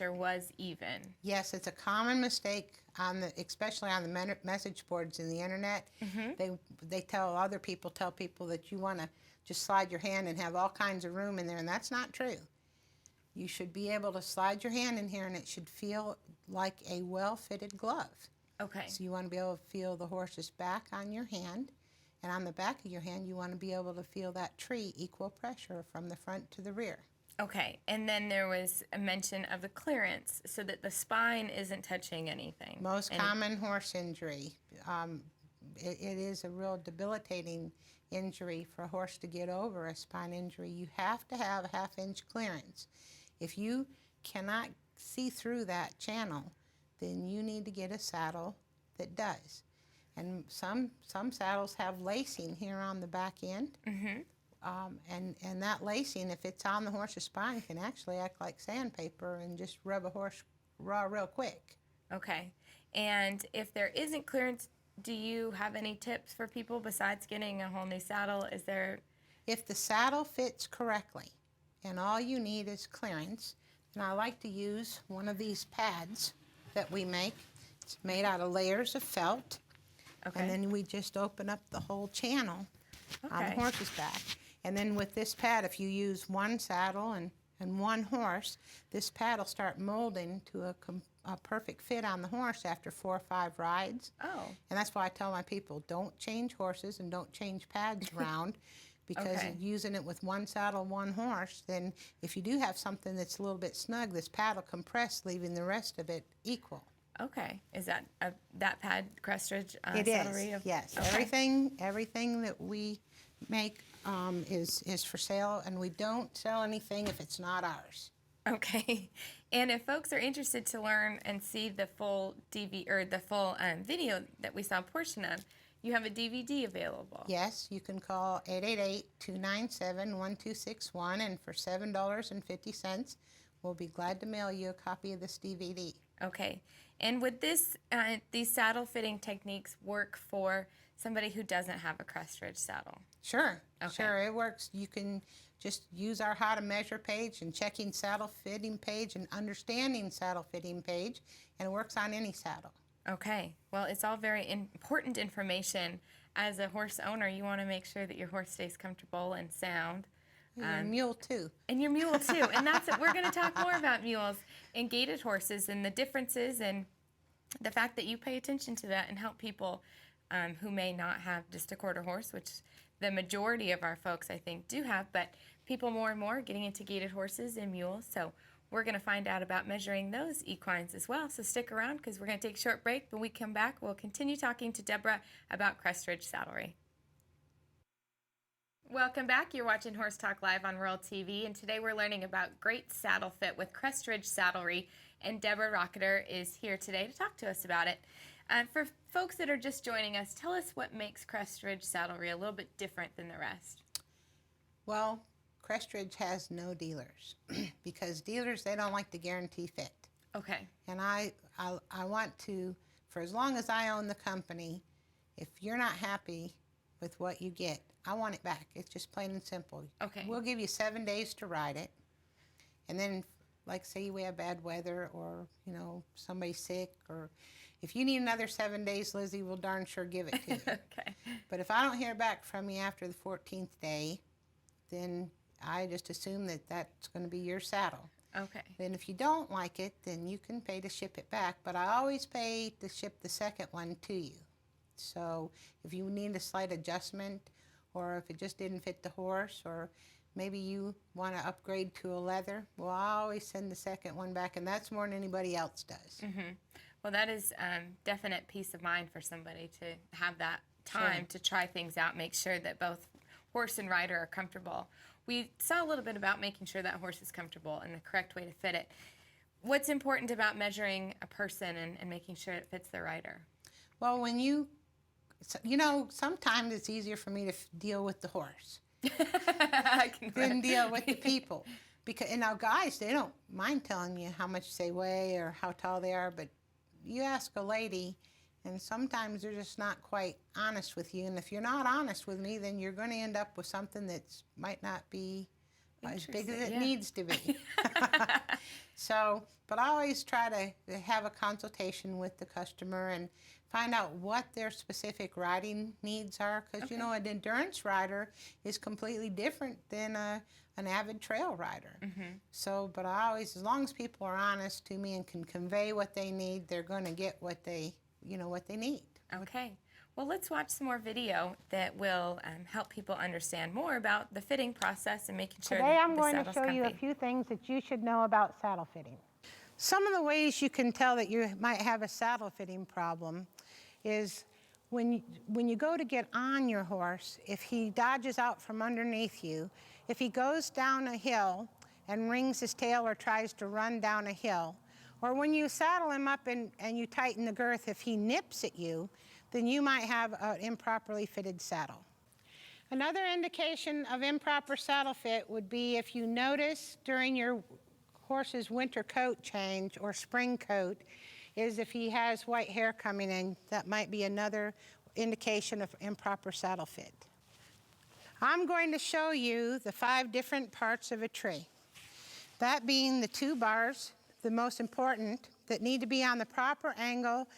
was even. Yes, it's a common mistake especially on the message boards in the internet. They tell people that you want to just slide your hand and have all kinds of room in there, and that's not true. You should be able to slide your hand in here, and it should feel like a well-fitted glove. Okay. So you want to be able to feel the horse's back on your hand, and on the back of your hand, you want to be able to feel that tree equal pressure from the front to the rear. Okay, and then there was a mention of the clearance so that the spine isn't touching anything. Most common horse injury. It is a real debilitating injury for a horse to get over a spine injury. You have to have a half-inch clearance. If you cannot see through that channel, then you need to get a saddle that does. And some saddles have lacing here on the back end. And that lacing, if it's on the horse's spine, can actually act like sandpaper and just rub a horse raw real quick. Okay. And if there isn't clearance, do you have any tips for people besides getting a whole new saddle? Is there... If the saddle fits correctly and all you need is clearance, then I like to use one of these pads that we make. It's made out of layers of felt. Okay. And then we just open up the whole channel on the horse's back. And then with this pad, if you use one saddle and one horse, this pad will start molding to a perfect fit on the horse after 4 or 5 rides. Oh. And that's why I tell my people, don't change horses and don't change pads around, because using it with one saddle, one horse, then if you do have something that's a little bit snug, this pad will compress, leaving the rest of it equal. Okay. Is that that pad Crestridge It saddlery? is, yes. Okay. Everything that we make is for sale, and we don't sell anything if it's not ours. Okay. And if folks are interested to learn and see the full video that we saw a portion of, you have a DVD available. Yes, you can call 888-297-1261, and for $7.50, we'll be glad to mail you a copy of this DVD. Okay. And would these saddle fitting techniques work for somebody who doesn't have a Crestridge saddle? Sure. Okay. Sure, it works. You can just use our how to measure page and checking saddle fitting page and understanding saddle fitting page, and it works on any saddle. Okay. Well, it's all very important information. As a horse owner, you want to make sure that your horse stays comfortable and sound. Your mule too. And your mule too. And that's it. We're going to talk more about mules and gaited horses and the differences and the fact that you pay attention to that and help people who may not have just a quarter horse, which the majority of our folks, I think, do have, but people more and more are getting into gaited horses and mules. So we're going to find out about measuring those equines as well. So stick around, because we're going to take a short break. When we come back, we'll continue talking to Debra about Crestridge saddlery. Welcome back. You're watching Horse Talk Live on Rural TV, and today we're learning about great saddle fit with Crestridge saddlery, and Debra Racheter is here today to talk to us about it. For folks that are just joining us, tell us what makes Crestridge saddlery a little bit different than the rest. Well, Crestridge has no dealers because dealers, they don't like to guarantee fit. Okay. And I want to, for as long as I own the company, if you're not happy with what you get, I want it back. It's just plain and simple. Okay. We'll give you 7 days to ride it. And then, like, say we have bad weather or, somebody's sick, or if you need another 7 days, Lizzie will darn sure give it to you. Okay. But if I don't hear back from you after the 14th day, then I just assume that that's going to be your saddle. Okay. Then if you don't like it, then you can pay to ship it back. But I always pay to ship the second one to you. So if you need a slight adjustment, or if it just didn't fit the horse, or maybe you want to upgrade to a leather, well, I always send the second one back, and that's more than anybody else does. Mm-hmm. Well, that is definite peace of mind for somebody to have that time to try things out, make sure that both horse and rider are comfortable. We saw a little bit about making sure that horse is comfortable and the correct way to fit it. What's important about measuring a person and making sure it fits the rider? Well, when sometimes it's easier for me to deal with the horse than deal with the people. Because, now guys, they don't mind telling you how much they weigh or how tall they are, but you ask a lady, and sometimes they're just not quite honest with you. And if you're not honest with me, then you're going to end up with something that might not be as big as it needs to be. So, but I always try to have a consultation with the customer and find out what their specific riding needs are, because you know, an endurance rider is completely different than an avid trail rider. So, but I always, as long as people are honest to me and can convey what they need, they're going to get what they, you know, what they need. Okay. Well, let's watch some more video that will help people understand more about the fitting process and making sure Today that I'm the going to saddle's show you a comfy. few things that you should know about saddle fitting. Some of the ways you can tell that you might have a saddle fitting problem is when you go to get on your horse, if he dodges out from underneath you, if he goes down a hill and wrings his tail or tries to run down a hill, or when you saddle him up and you tighten the girth, if he nips at you, then you might have an improperly fitted saddle. Another indication of improper saddle fit would be if you notice during your horse's winter coat change or spring coat is if he has white hair coming in. That might be another indication of improper saddle fit. I'm going to show you the 5 different parts of a tree. That being the 2 bars, the most important, that need to be on the proper angle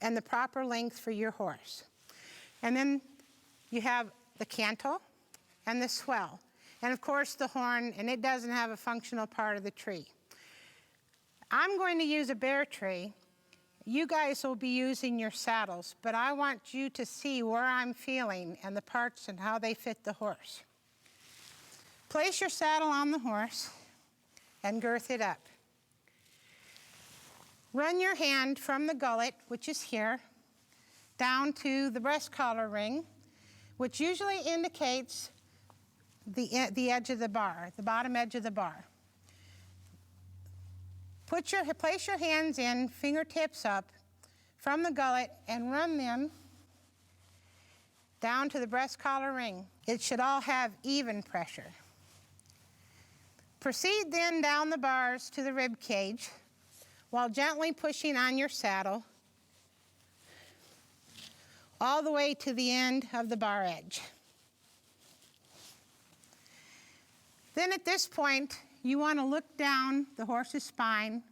and the proper length for your horse. And then you have the cantle and the swell. And of course the horn, and it doesn't have a functional part of the tree. I'm going to use a bare tree. You guys will be using your saddles, but I want you to see where I'm feeling and the parts and how they fit the horse. Place your saddle on the horse and girth it up. Run your hand from the gullet, which is here, down to the breast collar ring, which usually indicates the edge of the bar, the bottom edge of the bar. Place your hands in, fingertips up, from the gullet and run them down to the breast collar ring. It should all have even pressure. Proceed then down the bars to the rib cage while gently pushing on your saddle all the way to the end of the bar edge. Then at this point, you want to look down the horse's spine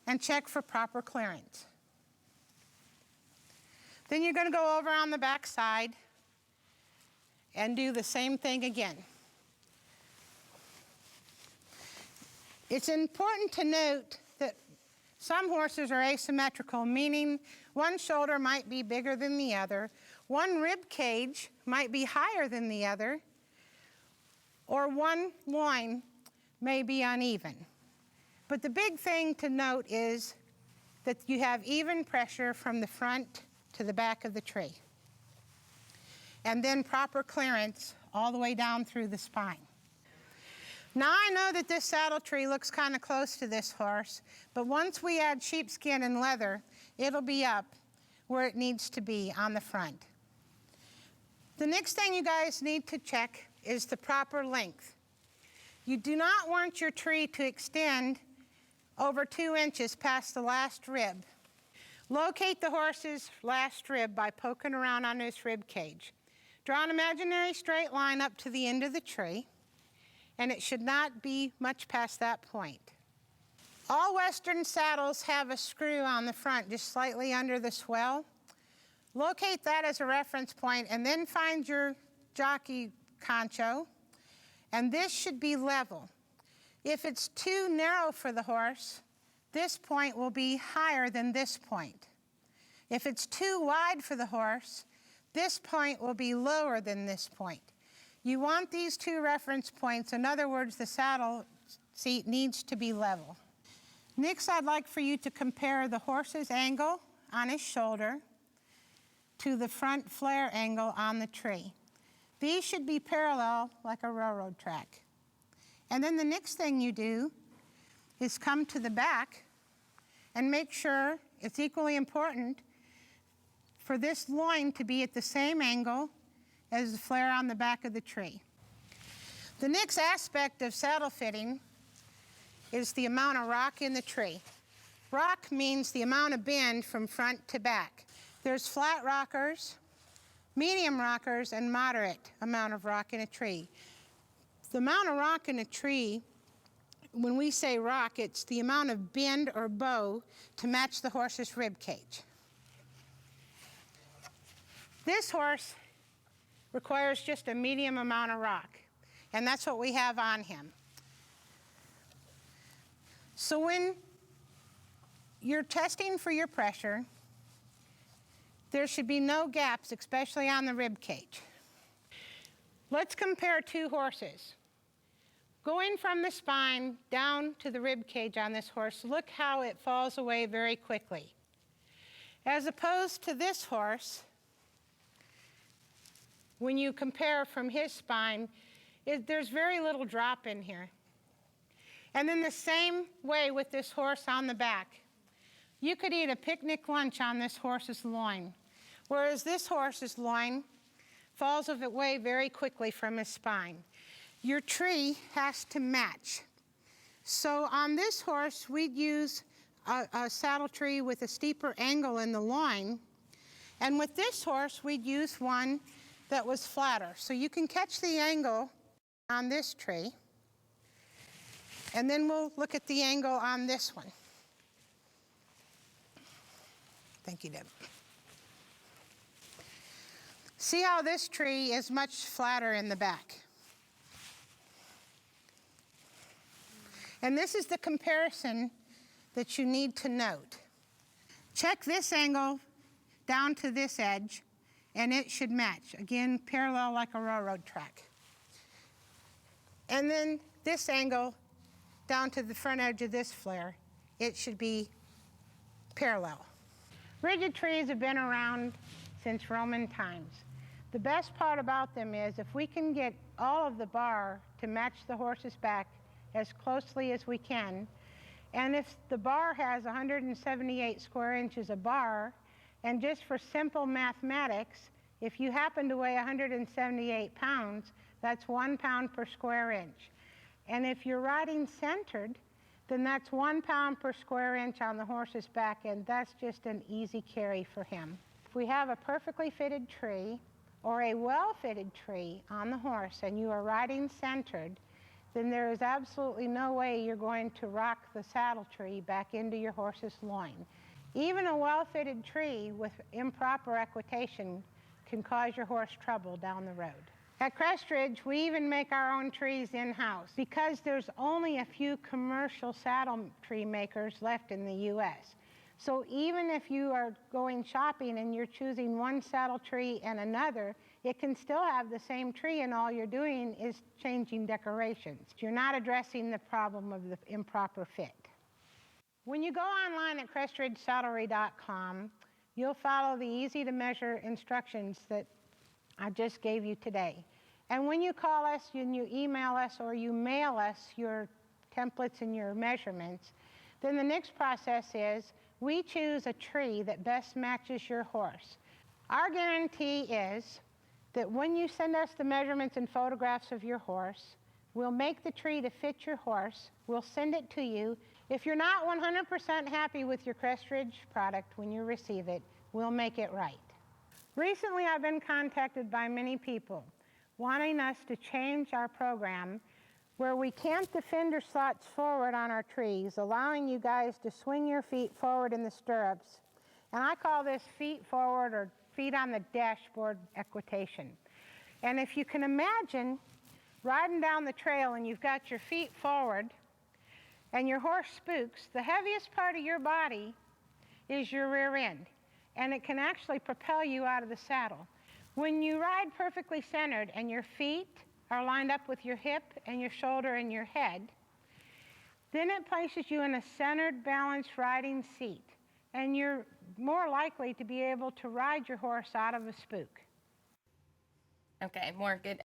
and check for proper clearance. Then you're going to go over on the back side and do the same thing again. It's important to note that some horses are asymmetrical, meaning one shoulder might be bigger than the other, one rib cage might be higher than the other, or one loin may be uneven. But the big thing to note is that you have even pressure from the front to the back of the tree, and then proper clearance all the way down through the spine. Now I know that this saddle tree looks kind of close to this horse, but once we add sheepskin and leather, it'll be up where it needs to be on the front. The next thing you guys need to check is the proper length. You do not want your tree to extend over 2 inches past the last rib. Locate the horse's last rib by poking around on this rib cage. Draw an imaginary straight line up to the end of the tree, and it should not be much past that point. All Western saddles have a screw on the front, just slightly under the swell. Locate that as a reference point, and then find your jockey concho, and this should be level. If it's too narrow for the horse, this point will be higher than this point. If it's too wide for the horse, this point will be lower than this point. You want these 2 reference points. In other words, the saddle seat needs to be level. Next, I'd like for you to compare the horse's angle on his shoulder to the front flare angle on the tree. These should be parallel like a railroad track. And then the next thing you do is come to the back and make sure it's equally important for this loin to be at the same angle as the flare on the back of the tree. The next aspect of saddle fitting is the amount of rock in the tree. Rock means the amount of bend from front to back. There's flat rockers, medium rockers, and moderate amount of rock in a tree. The amount of rock in a tree When we say rock, it's the amount of bend or bow to match the horse's rib cage. This horse requires just a medium amount of rock, and that's what we have on him. So when you're testing for your pressure, there should be no gaps, especially on the rib cage. Let's compare two horses. Going from the spine down to the rib cage on this horse, look how it falls away very quickly. As opposed to this horse, when you compare from his spine, there's very little drop in here. And then the same way with this horse on the back. You could eat a picnic lunch on this horse's loin, whereas this horse's loin falls away very quickly from his spine. Your tree has to match. So on this horse, we'd use a saddle tree with a steeper angle in the loin, and with this horse, we'd use one that was flatter. So you can catch the angle on this tree, and then we'll look at the angle on this one. Thank you, Deb. See how this tree is much flatter in the back. And this is the comparison that you need to note. Check this angle down to this edge, and it should match. Again, parallel like a railroad track. And then this angle down to the front edge of this flare, it should be parallel. Rigid trees have been around since Roman times. The best part about them is if we can get all of the bar to match the horse's back as closely as we can, and if the bar has 178 square inches of bar, and just for simple mathematics, if you happen to weigh 178 pounds, that's 1 pound per square inch. And if you're riding centered, then that's 1 pound per square inch on the horse's back, and that's just an easy carry for him. If we have a perfectly fitted tree or a well-fitted tree on the horse and you are riding centered, then there is absolutely no way you're going to rock the saddle tree back into your horse's loin. Even a well-fitted tree with improper equitation can cause your horse trouble down the road. At Crestridge, we even make our own trees in-house because there's only a few commercial saddle tree makers left in the U.S. So even if you are going shopping and you're choosing one saddle tree and another, it can still have the same tree, and all you're doing is changing decorations. You're not addressing the problem of the improper fit. When you go online at crestridgesaddlery.com, you'll follow the easy-to-measure instructions that I just gave you today. And when you call us and you email us or you mail us your templates and your measurements, then the next process is we choose a tree that best matches your horse. Our guarantee is that when you send us the measurements and photographs of your horse, we'll make the tree to fit your horse, we'll send it to you. If you're not 100% happy with your Crestridge product when you receive it, we'll make it right. Recently, I've been contacted by many people wanting us to change our program where we cant the fender slots forward on our trees, allowing you guys to swing your feet forward in the stirrups. And I call this feet forward or feet on the dashboard equitation. And if you can imagine riding down the trail and you've got your feet forward and your horse spooks, the heaviest part of your body is your rear end, and it can actually propel you out of the saddle. When you ride perfectly centered and your feet are lined up with your hip and your shoulder and your head, then it places you in a centered, balanced riding seat, and you're more likely to be able to ride your horse out of a spook. Okay, more good